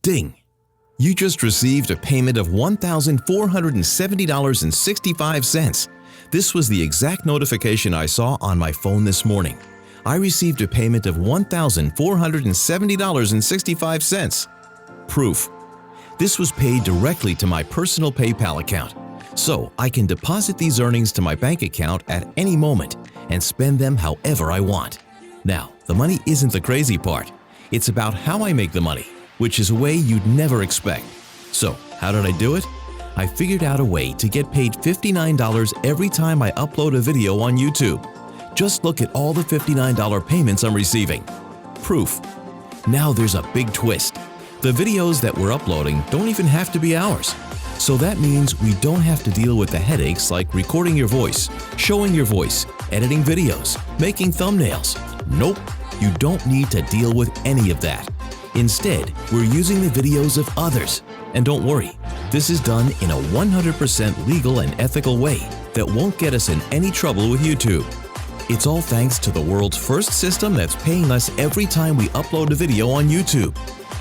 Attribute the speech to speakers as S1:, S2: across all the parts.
S1: Ding! You just received a payment of $1,470.65. This was the exact notification I saw on my phone this morning. I received a payment of $1,470.65. Proof. This was paid directly to my personal PayPal account, so I can deposit these earnings to my bank account at any moment and spend them however I want. Now, the money isn't the crazy part. It's about how I make the money, which is a way you'd never expect. So, how did I do it? I figured out a way to get paid $59 every time I upload a video on YouTube. Just look at all the $59 payments I'm receiving. Proof. Now there's a big twist. The videos that we're uploading don't even have to be ours. So that means we don't have to deal with the headaches like recording your voice, showing your voice, editing videos, making thumbnails. Nope, you don't need to deal with any of that. Instead, we're using the videos of others. And don't worry, this is done in a 100% legal and ethical way that won't get us in any trouble with YouTube. It's all thanks to the world's first system that's paying us every time we upload a video on YouTube.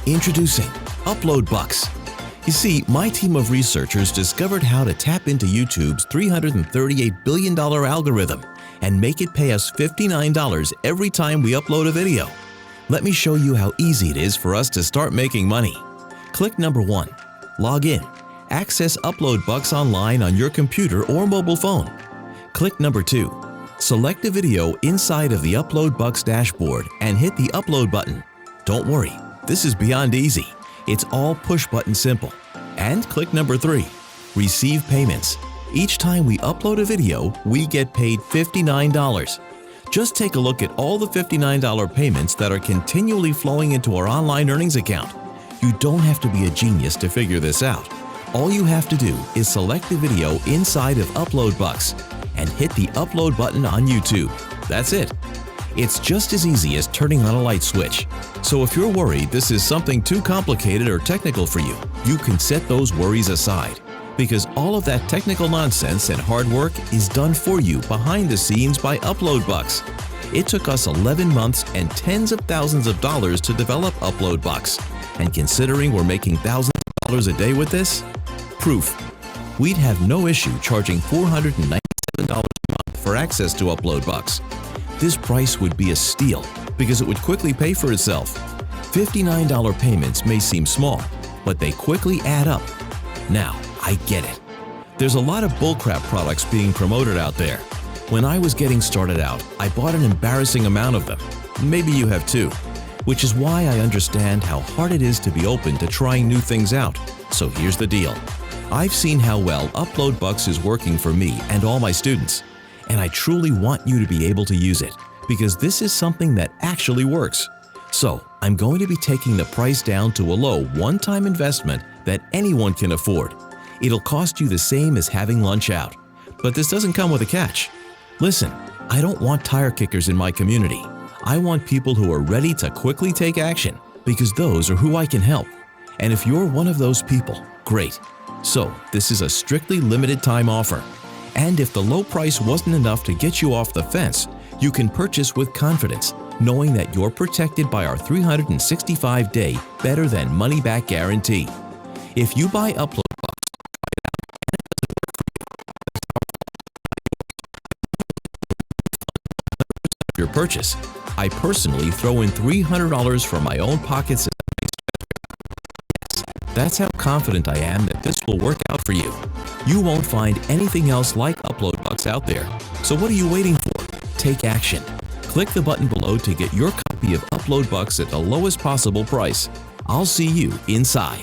S1: Introducing UploadBucks. You see, my team of researchers discovered how to tap into YouTube's $338 billion algorithm and make it pay us $59 every time we upload a video. Let me show you how easy it is for us to start making money. Click number 1. Log in. Access UploadBucks online on your computer or mobile phone. Click number 2. Select a video inside of the UploadBucks dashboard and hit the Upload button. Don't worry, this is beyond easy. It's all push-button simple. And click number 3. Receive payments. Each time we upload a video, we get paid $59. Just take a look at all the $59 payments that are continually flowing into our online earnings account. You don't have to be a genius to figure this out. All you have to do is select the video inside of UploadBucks and hit the Upload button on YouTube. That's it. It's just as easy as turning on a light switch. So if you're worried this is something too complicated or technical for you, you can set those worries aside, because all of that technical nonsense and hard work is done for you behind the scenes by UploadBucks. It took us 11 months and tens of thousands of dollars to develop UploadBucks, and considering we're making thousands of dollars a day with this, proof. We'd have no issue charging $497 a month for access to UploadBucks. This price would be a steal because it would quickly pay for itself. $59 payments may seem small, but they quickly add up. Now, I get it. There's a lot of bullcrap products being promoted out there. When I was getting started out, I bought an embarrassing amount of them. Maybe you have too. Which is why I understand how hard it is to be open to trying new things out. So here's the deal. I've seen how well UploadBucks is working for me and all my students, and I truly want you to be able to use it because this is something that actually works. So I'm going to be taking the price down to a low one-time investment that anyone can afford. It'll cost you the same as having lunch out. But this doesn't come with a catch. Listen, I don't want tire kickers in my community. I want people who are ready to quickly take action because those are who I can help. And if you're one of those people, great. So this is a strictly limited time offer. And if the low price wasn't enough to get you off the fence, you can purchase with confidence, knowing that you're protected by our 365-day better than money-back guarantee. If you buy UploadBucks, your purchase, I personally throw in $300 from my own pockets. That's how confident I am that this will work out for you. You won't find anything else like UploadBucks out there. So what are you waiting for? Take action. Click the button below to get your copy of UploadBucks at the lowest possible price. I'll see you inside.